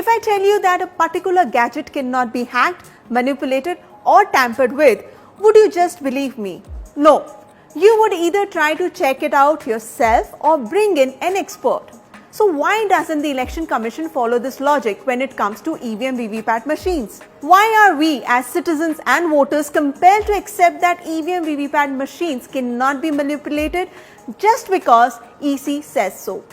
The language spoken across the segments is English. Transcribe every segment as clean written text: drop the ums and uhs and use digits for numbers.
I tell you that a particular gadget cannot be hacked, manipulated or tampered with, would you just believe me? No. You would either try to check it out yourself or bring in an expert. So why doesn't the Election Commission follow this logic when it comes to EVM VVPAT machines? Why are we as citizens and voters compelled to accept that EVM VVPAT machines cannot be manipulated just because EC says so?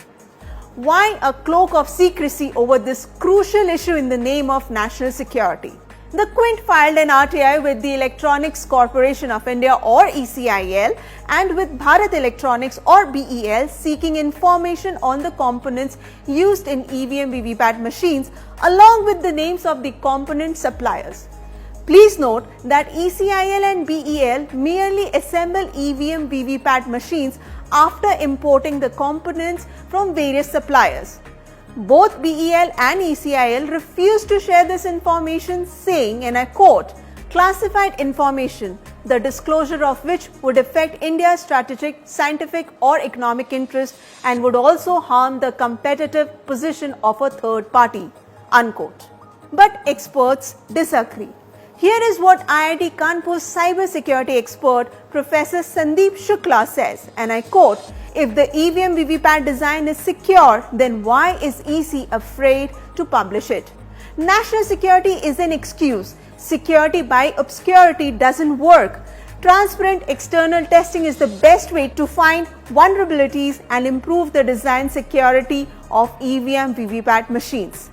Why a cloak of secrecy over this crucial issue in the name of national security? The Quint filed an RTI with the Electronics Corporation of India or ECIL and with Bharat Electronics or BEL seeking information on the components used in EVM VVPAT machines along with the names of the component suppliers. Please note that ECIL and BEL merely assemble EVM VVPAT machines after importing the components from various suppliers. Both BEL and ECIL refused to share this information, saying, and I quote, "Classified information, the disclosure of which would affect India's strategic, scientific or economic interest and would also harm the competitive position of a third party," unquote. But experts disagree. Here is what IIT Kanpur's cybersecurity expert Professor Sandeep Shukla says, and I quote, "If the EVM VVPAT design is secure, then why is EC afraid to publish it? National security is an excuse. Security by obscurity doesn't work. Transparent external testing is the best way to find vulnerabilities and improve the design security of EVM VVPAT machines,"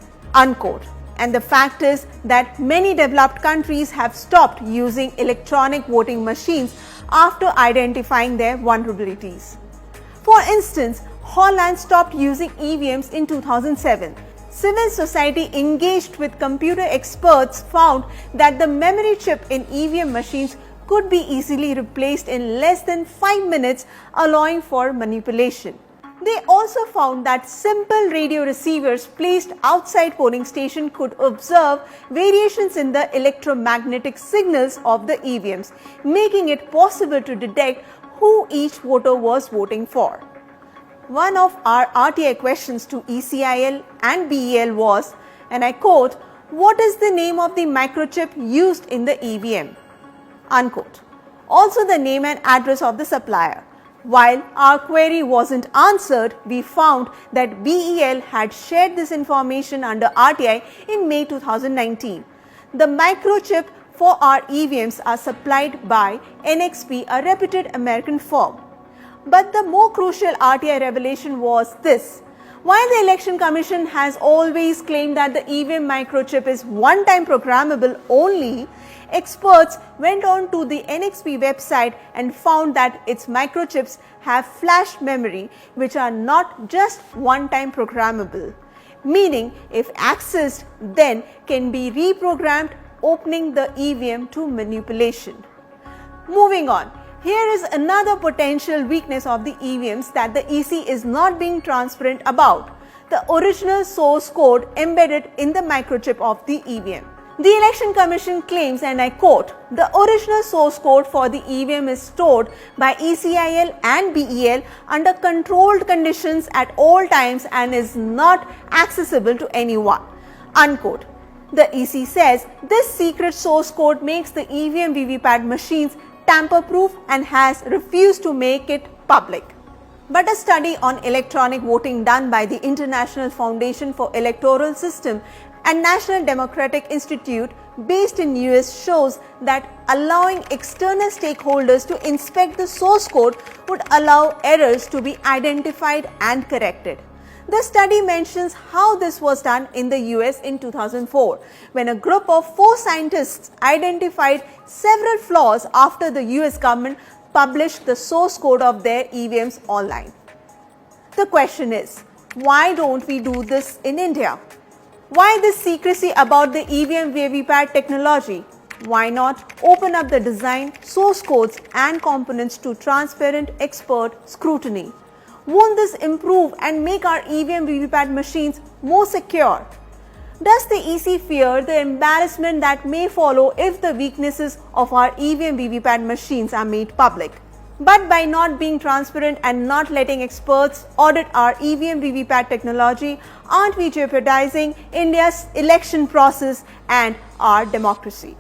unquote. And the fact is that many developed countries have stopped using electronic voting machines after identifying their vulnerabilities. For instance, Holland stopped using EVMs in 2007. Civil society engaged with computer experts found that the memory chip in EVM machines could be easily replaced in less than 5 minutes, allowing for manipulation. They also found that simple radio receivers placed outside polling station could observe variations in the electromagnetic signals of the EVMs, making it possible to detect who each voter was voting for. One of our RTI questions to ECIL and BEL was, and I quote, "What is the name of the microchip used in the EVM?" unquote. Also the name and address of the supplier. While our query wasn't answered, we found that BEL had shared this information under RTI in May 2019. The microchip for our EVMs are supplied by NXP, a reputed American firm. But the more crucial RTI revelation was this. While the Election Commission has always claimed that the EVM microchip is one-time programmable only, experts went on to the NXP website and found that its microchips have flash memory, which are not just one-time programmable, meaning if accessed then can be reprogrammed, opening the EVM to manipulation. Moving on. Here is another potential weakness of the EVMs that the EC is not being transparent about: the original source code embedded in the microchip of the EVM. The Election Commission claims, and I quote, "The original source code for the EVM is stored by ECIL and BEL under controlled conditions at all times and is not accessible to anyone," unquote. The EC says this secret source code makes the EVM VVPAT machines tamper-proof and has refused to make it public. But a study on electronic voting done by the International Foundation for Electoral System and National Democratic Institute based in US shows that allowing external stakeholders to inspect the source code would allow errors to be identified and corrected. The study mentions how this was done in the US in 2004, when a group of 4 scientists identified several flaws after the US government published the source code of their EVMs online. The question is, why don't we do this in India? Why this secrecy about the EVM VVPAT technology? Why not open up the design, source codes and components to transparent expert scrutiny? Won't this improve and make our EVM VVPAT machines more secure? Does the EC fear the embarrassment that may follow if the weaknesses of our EVM VVPAT machines are made public? But by not being transparent and not letting experts audit our EVM VVPAT technology, aren't we jeopardizing India's election process and our democracy?